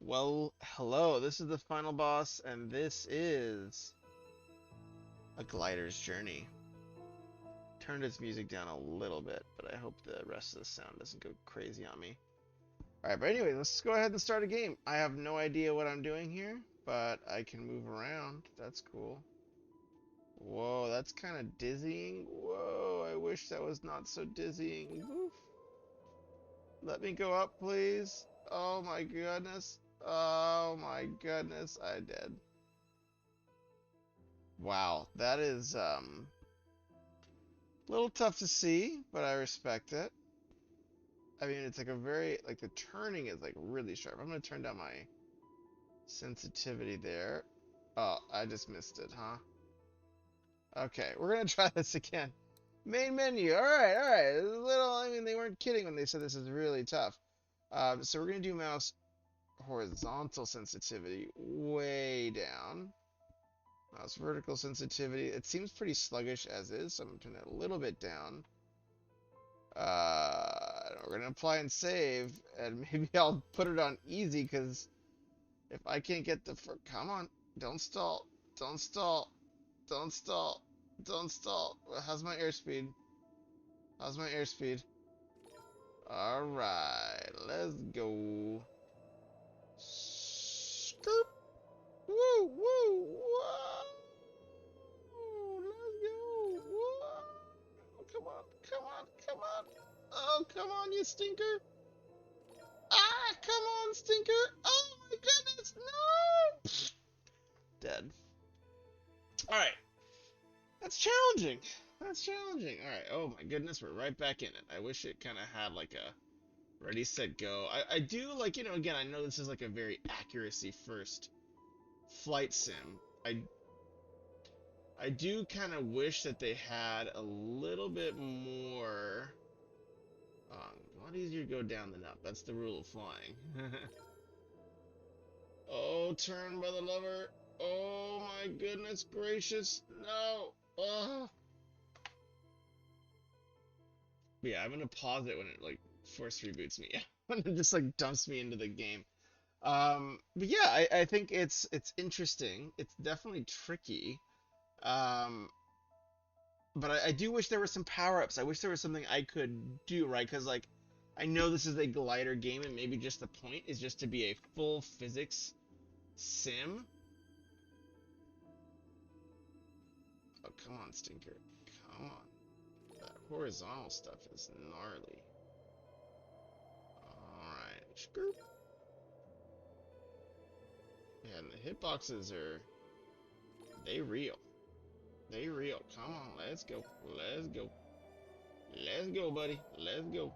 Well, hello, this is the final boss, and this is a glider's journey. Turned its music down a little bit, but I hope the rest of the sound doesn't go crazy on me. Alright, but anyway, let's go ahead and start a game. I have no idea what I'm doing here, but I can move around. That's cool. Whoa, that's kind of dizzying. Whoa, I wish that was not so dizzying. Oof. Let me go up, please. Oh my goodness. Oh my goodness, I did. Wow, that is a little tough to see, but I respect it. I mean, it's like a very like the turning is like really sharp. I'm gonna turn down my sensitivity there. Oh, I just missed it, huh? Okay, we're gonna try this again. Main menu. All right, all right. A little. I mean, they weren't kidding when they said this is really tough. So we're gonna do mouse horizontal sensitivity way down. Mouse vertical sensitivity. It seems pretty sluggish as is, so I'm gonna turn that a little bit down. We're gonna apply and save, and maybe I'll put it on easy because if I can't get the come on, don't stall, don't stall, don't stall, don't stall. How's my airspeed? How's my airspeed? All right, let's go. Scoop. Woo, woo, whoa. Let's go. Whoa. Come on, come on, come on. Oh, come on, you stinker. Ah, come on, stinker. Oh my goodness, no. Dead. All right. That's challenging. That's challenging. All right. Oh my goodness, we're right back in it. I wish it kind of had like a ready, set, go. I do like, again, I know this is like a very accuracy first flight sim. I do kind of wish that they had a little bit more. A lot easier to go down than up. That's the rule of flying. Oh, turn by the lever. Oh my goodness gracious. No. Oh. Yeah, I'm gonna pause it when it like force reboots me. When it just like dumps me into the game. But yeah, I think it's interesting. It's definitely tricky. Um, but I do wish there were some power-ups. I wish there was something I could do, right? Because like I know this is a glider game, and maybe just the point is just to be a full physics sim. Oh, come on, Stinker. Come on. That horizontal stuff is gnarly. Alright. Yeah, and the hitboxes are... They real. They real. Come on, let's go. Let's go. Let's go, buddy. Let's go.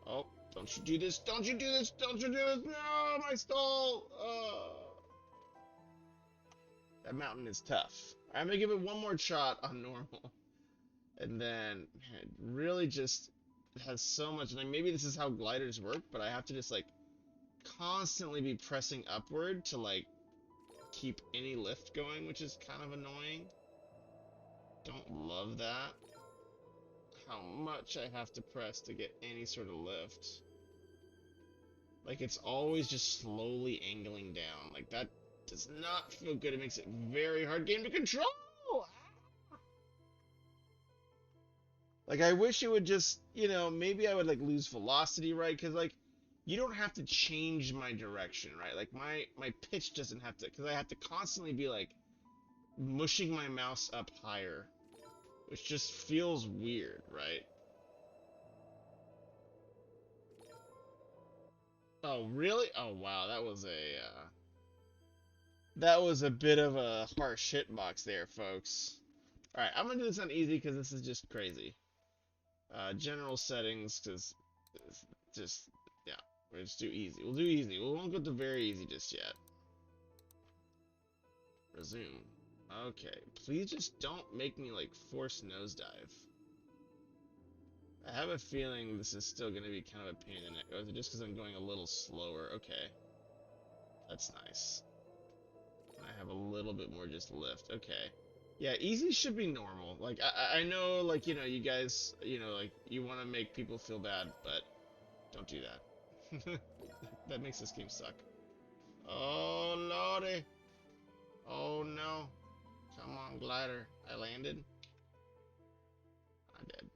Oh, don't you do this. Don't you do this. Don't you do this. No, my stall. That mountain is tough. I'm going to give it one more shot on normal. And then, man, it really just has so much. And maybe this is how gliders work, but I have to just, like, constantly be pressing upward to, like, keep any lift going, which is kind of annoying. Don't love that. How much I have to press to get any sort of lift. Like, it's always just slowly angling down. Like, that does not feel good. It makes it very hard game to control! Like, I wish it would just, maybe I would, like, lose velocity, right? Because, like, you don't have to change my direction, right? Like, my pitch doesn't have to, because I have to constantly be, like, mushing my mouse up higher, which just feels weird, right? Oh, really? Oh, wow, that was a bit of a harsh hitbox there, folks. Alright, I'm gonna do this on easy because this is just crazy. General settings, because just, yeah, we'll just do easy. We'll do easy. We won't go to very easy just yet. Resume. Okay, please just don't make me, like, force nosedive. I have a feeling this is still gonna be kind of a pain in the neck. Or is it just because I'm going a little slower? Okay. That's nice. I have a little bit more just lift. Okay. Yeah, easy should be normal. Like, I know, like, you guys, like, you want to make people feel bad, but don't do that. That makes this game suck. Oh, lordy. Oh, no. Come on, glider. I landed. I did.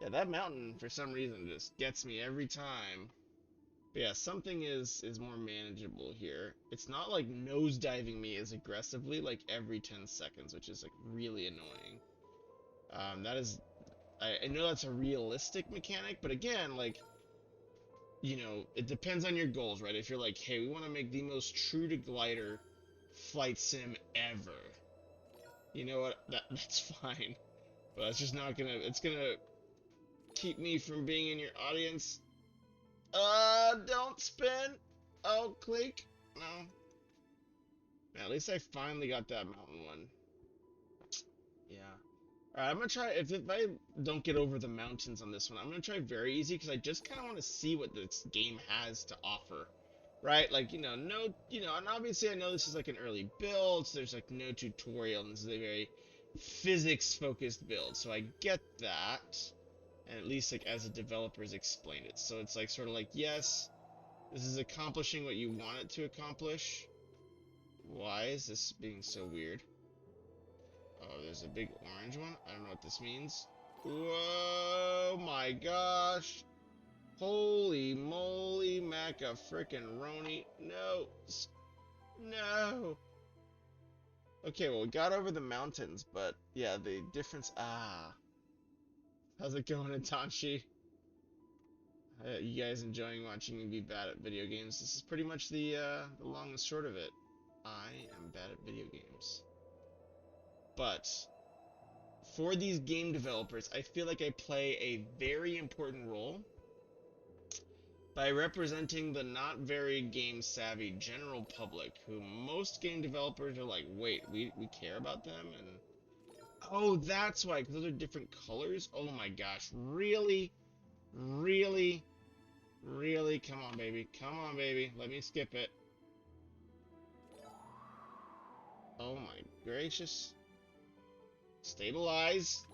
Yeah, that mountain, for some reason, just gets me every time. But yeah, something is more manageable here. It's not like nosediving me as aggressively like every 10 seconds, which is like really annoying. That is, I know that's a realistic mechanic, but again, like, it depends on your goals, right? If you're like, hey, we want to make the most true to glider flight sim ever, you know what? That's fine, but it's just not gonna. It's gonna keep me from being in your audience. Don't spin. Oh, click. No. At least I finally got that mountain one. Yeah. Alright, I'm gonna try, if I don't get over the mountains on this one, I'm gonna try very easy, because I just kind of want to see what this game has to offer. Right? Like, and obviously I know this is like an early build, so there's like no tutorial, and this is a very physics-focused build, so I get that. And at least, like, as the developers explained it. So it's like, sort of like, yes, this is accomplishing what you want it to accomplish. Why is this being so weird? Oh, there's a big orange one. I don't know what this means. Whoa, my gosh. Holy moly, maca frickin' roni. No. No. Okay, well, we got over the mountains, but yeah, the difference. Ah. How's it going, Itanshi? You guys enjoying watching me be bad at video games? This is pretty much the long and short of it. I am bad at video games. But for these game developers, I feel like I play a very important role by representing the not very game savvy general public, who most game developers are like, wait, we care about them? And oh, that's why, because those are different colors. Oh my gosh, really? Really? Really? Come on, baby. Come on, baby. Let me skip it. Oh my gracious. Stabilize.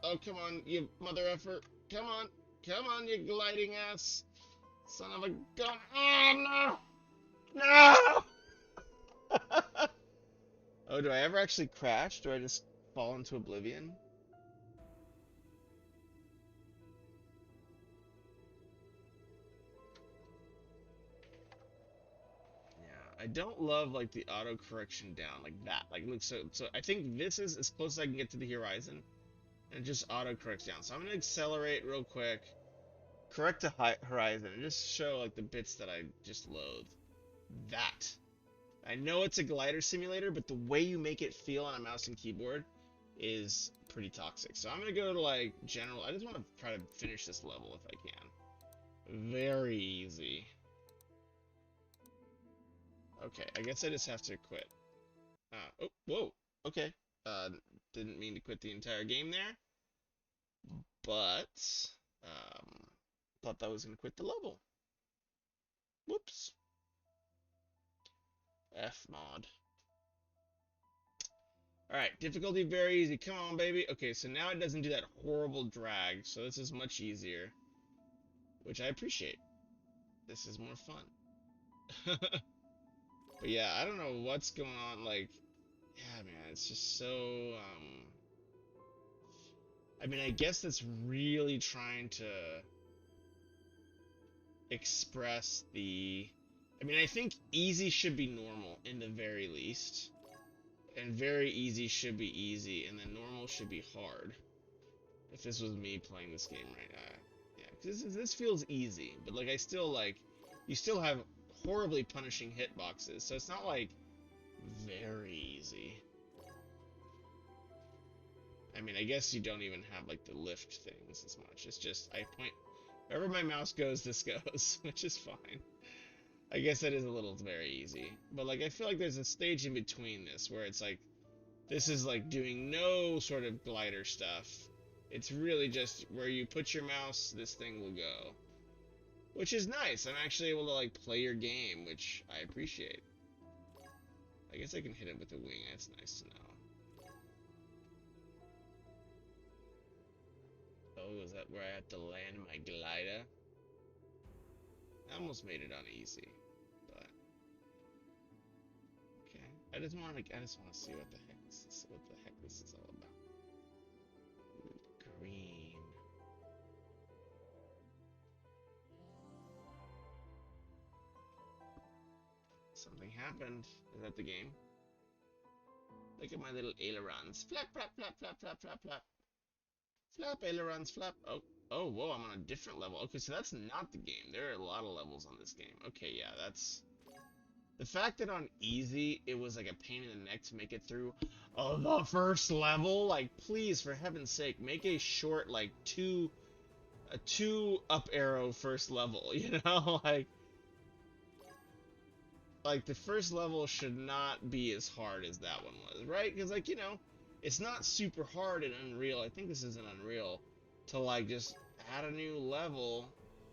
Oh, come on, you mother effer. Come on. Come on, you gliding ass. Son of a gun. Oh, no. No! Oh, do I ever actually crash? Do I just fall into oblivion? Yeah, I don't love, like, the auto correction down like that. Like, look, so I think this is as close as I can get to the horizon, and it just auto corrects down. So I'm gonna accelerate real quick, correct to horizon, and just show, like, the bits that I just loathe. That. I know it's a glider simulator, but the way you make it feel on a mouse and keyboard is pretty toxic. So I'm gonna go to, like, general. I just want to try to finish this level if I can. Very easy. Okay, I guess I just have to quit. Oh, whoa. Okay. Uh, didn't mean to quit the entire game there, but thought that was gonna quit the level. Whoops. F mod. Alright, difficulty very easy. Come on, baby. Okay, so now it doesn't do that horrible drag, so this is much easier, which I appreciate. This is more fun. But yeah, I don't know what's going on, like, yeah, man, it's just so, I mean, I guess that's really trying to express the, I mean, I think easy should be normal in the very least, and very easy should be easy, and then normal should be hard. If this was me playing this game right now, yeah, because this feels easy, but like I still like, you still have horribly punishing hitboxes, so it's not like very easy. I mean, I guess you don't even have like the lift things as much. It's just I point wherever my mouse goes, this goes, which is fine. I guess that is a little very easy, but like I feel like there's a stage in between this where it's like this is like doing no sort of glider stuff. It's really just where you put your mouse, this thing will go. Which is nice. I'm actually able to like play your game, which I appreciate. I guess I can hit it with a wing. That's nice to know. Oh, is that where I have to land my glider? I almost made it on easy, but I just want to see what the heck this is all about. Green. Something happened. Is that the game? Look at my little ailerons. Flap, flap, flap, flap, flap, flap, flap. Flap, ailerons, flap. Oh, oh, whoa, I'm on a different level. Okay, so that's not the game. There are a lot of levels on this game. Okay, yeah, that's... The fact that on easy, it was like a pain in the neck to make it through the first level. Like, please, for heaven's sake, make a short, like, a two up arrow first level, you know? Like the first level should not be as hard as that one was, right? Because like, you know, it's not super hard in Unreal. I think this is an Unreal to like just add a new level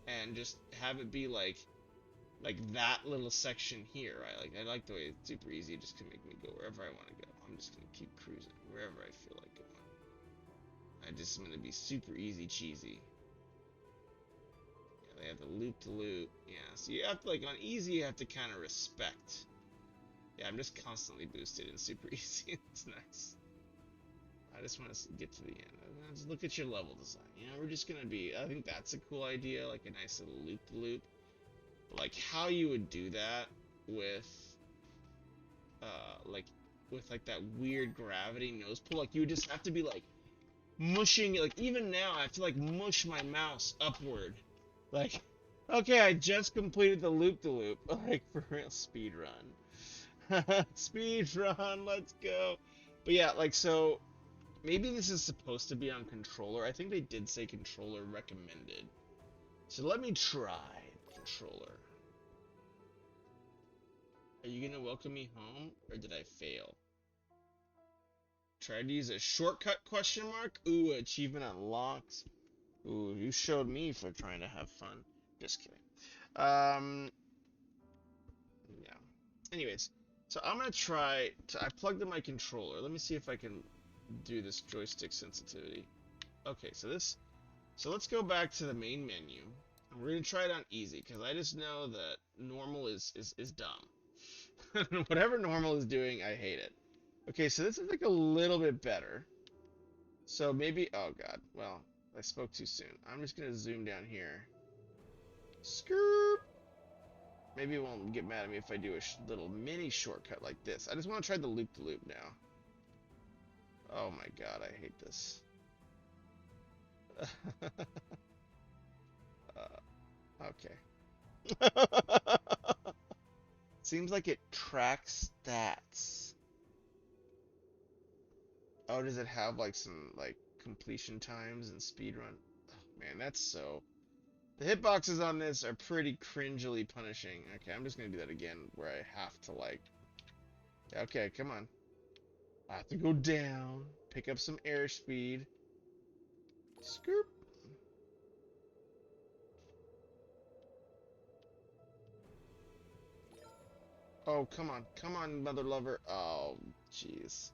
and just have it be like that little section here, right? Like I like the way it's super easy. It just can make me go wherever I want to go. I'm just gonna keep cruising wherever I feel like going. I just am gonna be super easy cheesy. Yeah, they have the loop to loop. Yeah, so you have to like on easy you have to kind of respect. Yeah, I'm just constantly boosted in super easy. It's nice. I just want to get to the end. Just look at your level design. You know, we're just gonna be. I think that's a cool idea, like a nice little loop to loop. But like how you would do that with, like, with like that weird gravity nose pull. Like you would just have to be like mushing. Like even now, I have to like mush my mouse upward. Like, okay, I just completed the loop to loop. Like for real, speed run. Speed run, let's go. But yeah, like so maybe this is supposed to be on controller. I think they did say controller recommended. So let me try controller. Are you gonna welcome me home or did I fail? Try to use a shortcut question mark? Ooh, achievement unlocked. Ooh, you showed me for trying to have fun. Just kidding. Yeah. Anyways, so I'm gonna try to, I plugged in my controller. Let me see if I can do this joystick sensitivity. Okay, so let's go back to the main menu. And we're gonna try it on easy, because I just know that normal is dumb. Whatever normal is doing, I hate it. Okay, so this is like a little bit better. So maybe, oh god, well, I spoke too soon. I'm just gonna zoom down here. Skirt. Maybe it won't get mad at me if I do a little mini shortcut like this. I just want to try the loop-to-loop now. Oh my god, I hate this. Okay. Seems like it tracks stats. Oh, does it have like some like completion times and speed run? Oh, man, that's so... The hitboxes on this are pretty cringily punishing. Okay, I'm just gonna do that again where I have to like... Okay, come on. I have to go down, pick up some airspeed. Scoop. Oh, come on, mother lover. Oh, jeez.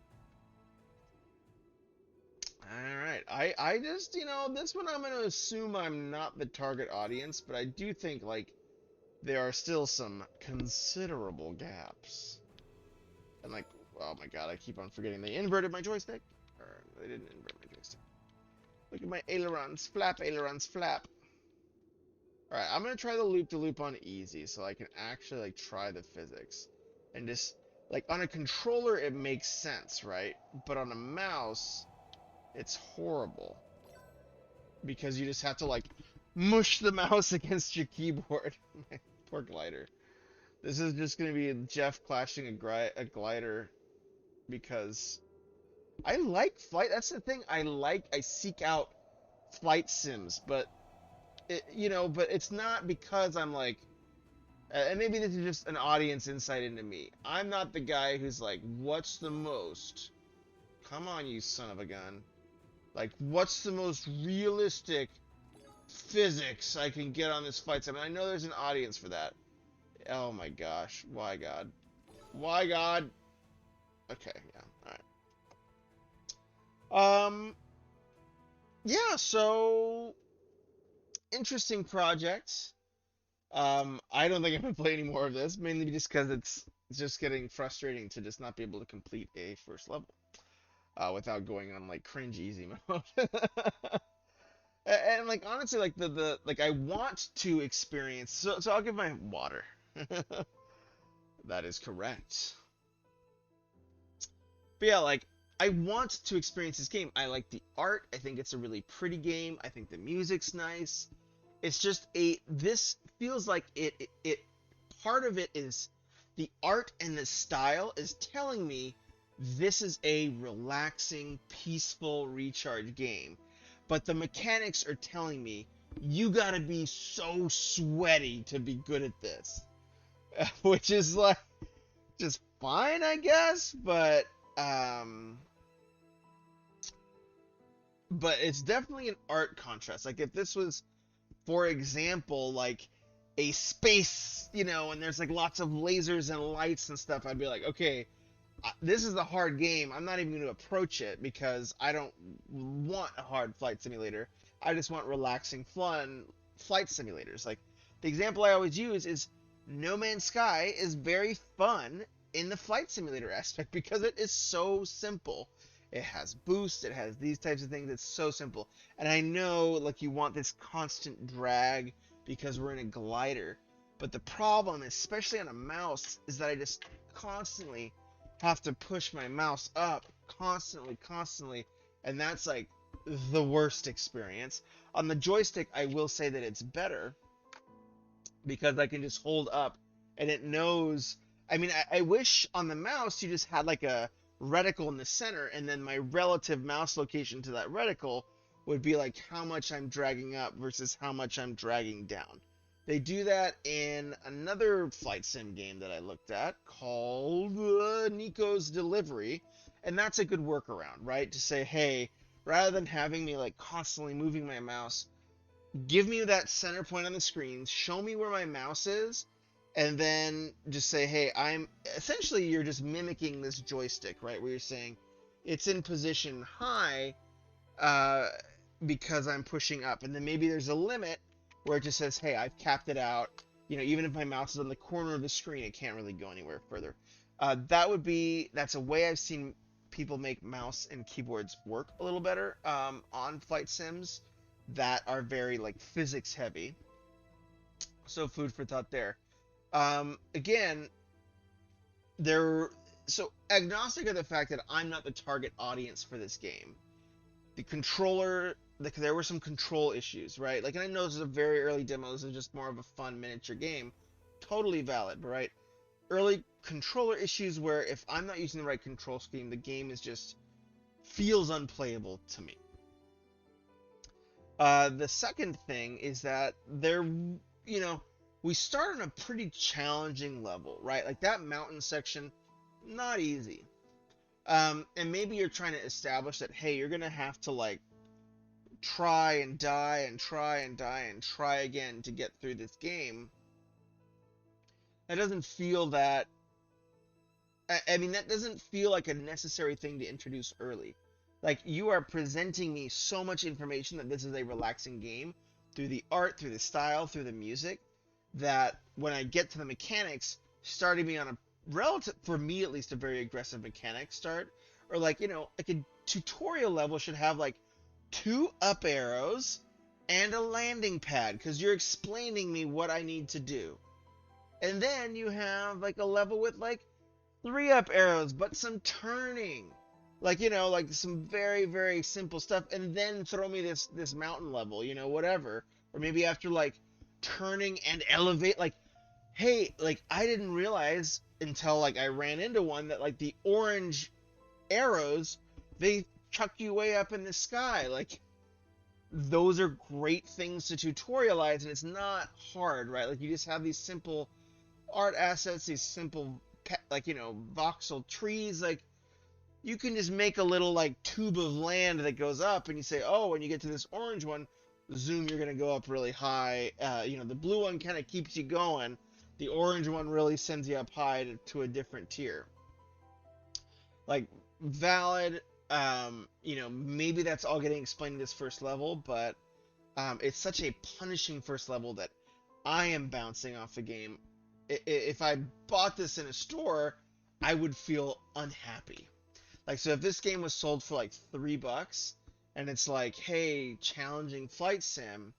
Alright, I just, you know, this one I'm gonna assume I'm not the target audience, but I do think, like, there are still some considerable gaps. And, like, oh my god, I keep on forgetting they inverted my joystick. Or, they didn't invert my joystick. Look at my ailerons, flap, ailerons, flap. Alright, I'm gonna try the loop-to-loop on easy, so I can actually, like, try the physics. And just, like, on a controller it makes sense, right? But on a mouse... It's horrible. Because you just have to, like, mush the mouse against your keyboard. Poor glider. This is just going to be Jeff clashing a glider. Because I like flight. That's the thing. I seek out flight sims. But, you know, but it's not because I'm like... And maybe this is just an audience insight into me. I'm not the guy who's like, what's the most... Come on, you son of a gun. Like, what's the most realistic physics I can get on this fight sim? I know there's an audience for that. Oh my gosh. Why God? Why God? Okay, yeah, alright. Yeah, so... Interesting project. I don't think I'm gonna play any more of this, mainly just because it's It's just getting frustrating to just not be able to complete a first level without going on like cringe easy mode. And like honestly, like the like I want to experience. So I'll give my water. That is correct. But yeah, like I want to experience this game. I like the art. I think it's a really pretty game. I think the music's nice. It's just a this feels like it part of it is the art and the style is telling me this is a relaxing, peaceful recharge game. But the mechanics are telling me you got to be so sweaty to be good at this. Which is like just fine, I guess, um but it's definitely an art contrast. Like if this was, for example, like a space, and there's like lots of lasers and lights and stuff, I'd be like, okay, this is a hard game. I'm not even going to approach it because I don't want a hard flight simulator. I just want relaxing, fun flight simulators. Like the example I always use is No Man's Sky is very fun in the flight simulator aspect because it is so simple. It has boost, it has these types of things. It's so simple. And I know like you want this constant drag because we're in a glider. But the problem, especially on a mouse, is that I just constantly have to push my mouse up constantly, and that's like the worst experience. On the joystick, I will say that it's better because I can just hold up and it knows. I mean, I wish on the mouse you just had like a reticle in the center, and then my relative mouse location to that reticle would be like how much I'm dragging up versus how much I'm dragging down. They do that in another flight sim game that I looked at called Nico's Delivery, and that's a good workaround, right? To say, hey, rather than having me like constantly moving my mouse, give me that center point on the screen, show me where my mouse is, and then just say, hey, I'm essentially you're just mimicking this joystick, right? Where you're saying it's in position high uh, because I'm pushing up, and then maybe there's a limit where it just says, hey, I've capped it out. Even if my mouse is on the corner of the screen, it can't really go anywhere further. That's a way I've seen people make mouse and keyboards work a little better on flight sims that are very like physics heavy. So food for thought there. Again, they're so agnostic of the fact that I'm not the target audience for this game. The controller, there were some control issues, right? Like, and I know this is a very early demo. This is just more of a fun miniature game. Totally valid, right? Early controller issues where if I'm not using the right control scheme, the game is just feels unplayable to me. The second thing is that we start on a pretty challenging level, right? Like that mountain section, not easy. And maybe you're trying to establish that, hey, you're gonna have to like try and die and try and die and try again to get through this game. That doesn't feel that. I mean, that doesn't feel like a necessary thing to introduce early. Like, you are presenting me so much information that this is a relaxing game through the art, through the style, through the music, that when I get to the mechanics, starting me on a relative, for me at least, a very aggressive mechanic start, or like, like a tutorial level should have like 2 up arrows and a landing pad, because you're explaining me what I need to do. And then you have like a level with like 3 up arrows, but some turning. Like, like some very, very simple stuff, and then throw me this mountain level, whatever. Or maybe after like turning and elevate, like, hey, like I didn't realize until like I ran into one that like the orange arrows, they chuck you way up in the sky. Like, those are great things to tutorialize, and it's not hard, right? Like, you just have these simple art assets, these simple like voxel trees. Like, you can just make a little like tube of land that goes up, and you say, oh, when you get to this orange one, zoom, you're gonna go up really high. The blue one kind of keeps you going. The orange one really sends you up high to a different tier. Like, valid. Maybe that's all getting explained in this first level, but it's such a punishing first level that I am bouncing off the game If I bought this in a store, I would feel unhappy. Like, so if this game was sold for like $3 and it's like, hey, challenging flight sim,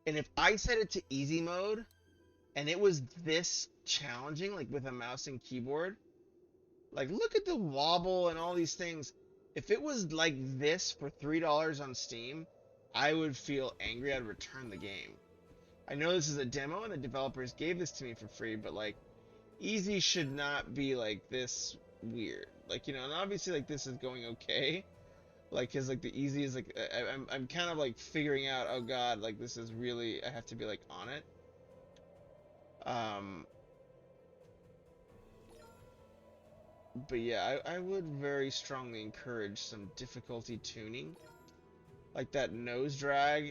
and if I set it to easy mode and it was this challenging, like with a mouse and keyboard, like look at the wobble and all these things. If it was like this for $3 on Steam, I would feel angry. I'd return the game. I know this is a demo and the developers gave this to me for free, but like easy should not be like this weird. Like, and obviously like this is going okay. Like, cause like the easy is like I'm kind of like figuring out. Oh God, like this is really I have to be like on it. Um, but yeah, I would very strongly encourage some difficulty tuning. Like that nose drag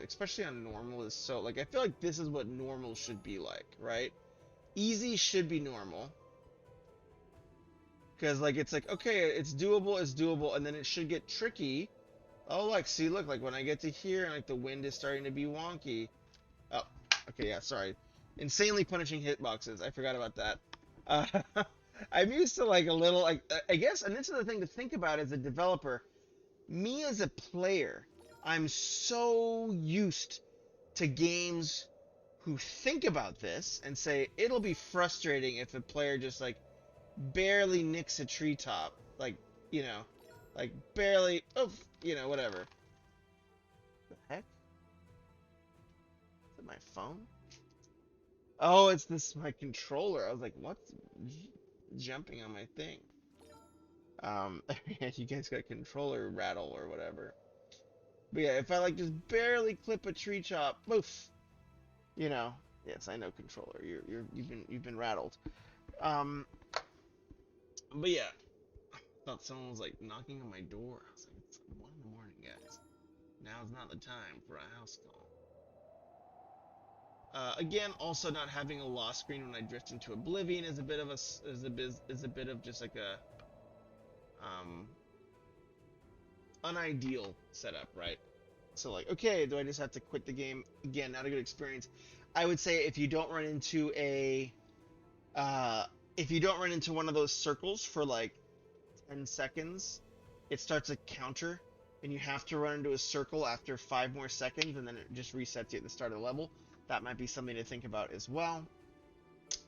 especially on normal is so like I feel like this is what normal should be like, right? Easy should be normal. Because like it's like okay, it's doable, and then it should get tricky. Oh, like see, look, like when I get to here, and like the wind is starting to be wonky. Oh, okay, yeah, sorry. Insanely punishing hitboxes. I forgot about that. Uh, I'm used to like a little like I guess, and this is the thing to think about as a developer. Me as a player, I'm so used to games who think about this and say it'll be frustrating if a player just like barely nicks a treetop, like you know, like barely. Oh, whatever. The heck? Is it my phone? Oh, it's this my controller. I was like, what's jumping on my thing? You guys got controller rattle or whatever. But yeah, if I like just barely clip a tree chop, poof, you know. Yes, I know controller. You've been rattled. Um, but yeah, I thought someone was like knocking on my door. I was like, it's 1 in the morning, guys. Now's not the time for a house call. Again, also not having a lock screen when I drift into oblivion is a bit of just like a um, unideal setup, right? So like, okay, do I just have to quit the game? Again, not a good experience. I would say if you don't run into uh, one of those circles for like 10 seconds, it starts a counter, and you have to run into a circle after 5 more seconds, and then it just resets you at the start of the level. That might be something to think about as well.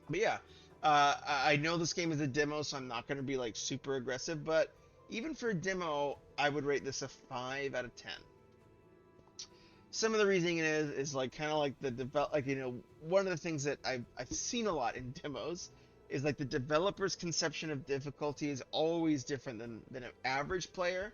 But yeah, I know this game is a demo, so I'm not going to be like super aggressive, but even for a demo, I would rate this a 5 out of 10. Some of the reasoning is like kind of like the one of the things that I've seen a lot in demos is like the developer's conception of difficulty is always different than an average player,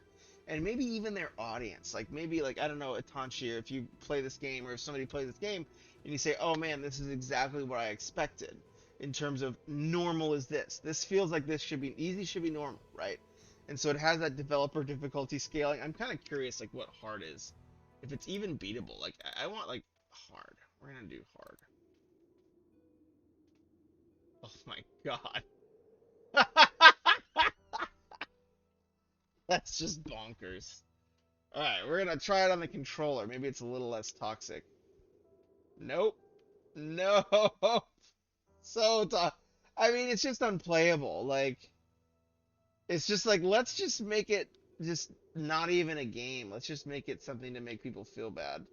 and maybe even their audience. Like maybe like I don't know, Atanchi, if you play this game or if somebody plays this game and you say, oh man, this is exactly what I expected in terms of normal is this. This feels like this should be easy, should be normal, right? And so it has that developer difficulty scaling. I'm kind of curious like what hard is. If it's even beatable, like I want like hard. We're gonna do hard. Oh my god. That's just bonkers. Alright, we're gonna try it on the controller. Maybe it's a little less toxic. Nope. No. So I mean, it's just unplayable. Like, it's just like, let's just make it just not even a game. Let's just make it something to make people feel bad.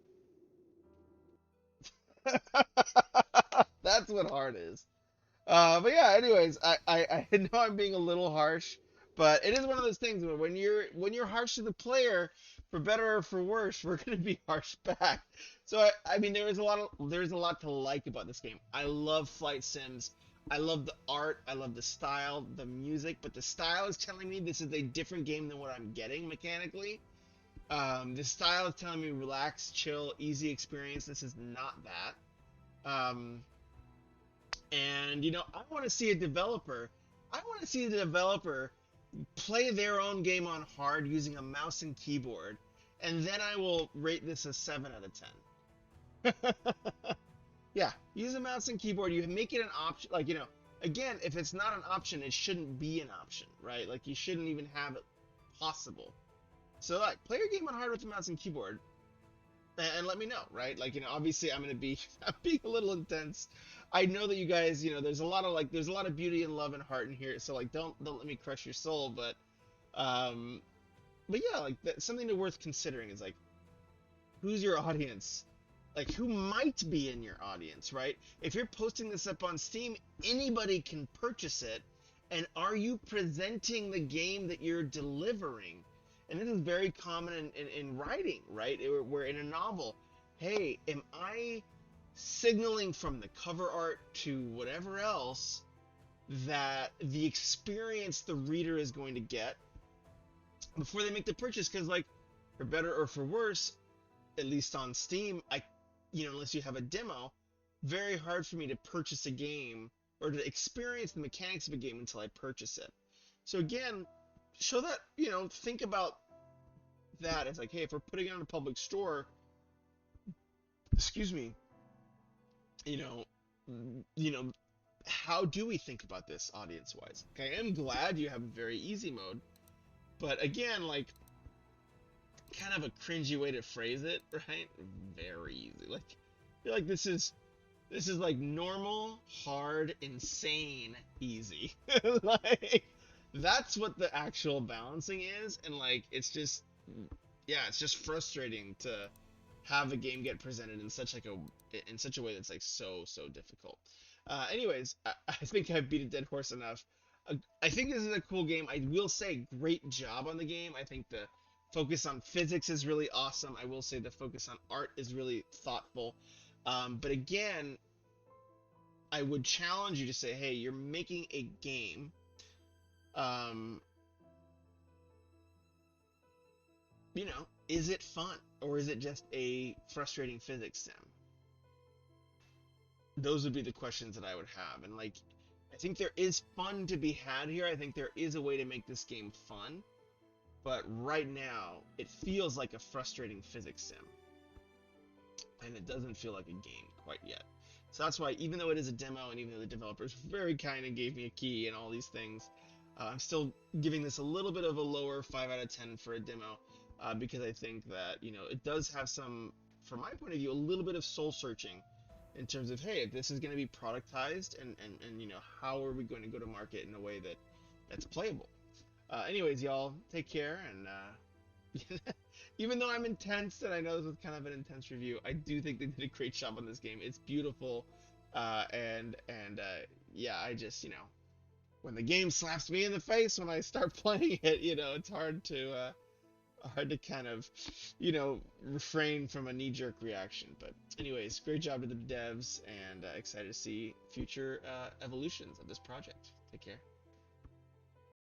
That's what hard is. But yeah, anyways, I know I'm being a little harsh, but it is one of those things where when you're harsh to the player, for better or for worse, we're gonna be harsh back. So I mean there's a lot to like about this game. I love flight sims. I love the art, I love the style, the music, but the style is telling me this is a different game than what I'm getting mechanically. The style is telling me relax, chill, easy experience. This is not that. And I want to see a developer. I want to see the developer play their own game on hard using a mouse and keyboard, and then I will rate this a 7 out of 10. Yeah, use a mouse and keyboard. You make it an option. Like again, if it's not an option, it shouldn't be an option, right? Like you shouldn't even have it possible. So like, play your game on hard with the mouse and keyboard. and let me know, right? Like, obviously I'm gonna be I'm being a little intense. I know that you guys, there's a lot of there's a lot of beauty and love and heart in here. So like, don't let me crush your soul, um, but yeah, like that's something to worth considering is like, who's your audience? Like, who might be in your audience, right? If you're posting this up on Steam, anybody can purchase it. And are you presenting the game that you're delivering? And this is very common in writing, right? Where in a novel, hey, am I signaling from the cover art to whatever else that the experience the reader is going to get before they make the purchase? Because, like, for better or for worse, at least on Steam, unless you have a demo, very hard for me to purchase a game or to experience the mechanics of a game until I purchase it. So again, show that, think about that. It's like, hey, if we're putting it on a public store, excuse me, you know, you know, how do we think about this audience wise? Okay, I am glad you have a very easy mode, but again, like, kind of a cringy way to phrase it, right? Very easy. Like, I feel like this is like normal, hard, insane, easy. Like, that's what the actual balancing is, and like, yeah, it's just frustrating to have a game get presented in such a way that's like so difficult. Anyways, I think I've beat a dead horse enough. I think this is a cool game. I will say, great job on the game. I think the focus on physics is really awesome. I will say the focus on art is really thoughtful. But again, I would challenge you to say, hey, you're making a game. Um, is it fun or is it just a frustrating physics sim? Those would be the questions that I would have. And like, I think there is fun to be had here. I think there is a way to make this game fun. But right now, it feels like a frustrating physics sim. And it doesn't feel like a game quite yet. So that's why, even though it is a demo, and even though the developers very kind and gave me a key and all these things, I'm still giving this a little bit of a lower 5 out of 10 for a demo, because I think that, it does have some, from my point of view, a little bit of soul searching in terms of, hey, if this is going to be productized, and how are we going to go to market in a way that's playable. Anyways, y'all, take care, and even though I'm intense, and I know this was kind of an intense review, I do think they did a great job on this game. It's beautiful, and yeah, I just, when the game slaps me in the face when I start playing it, it's hard to kind of, refrain from a knee-jerk reaction. But anyways, great job to the devs, and excited to see future evolutions of this project. Take care.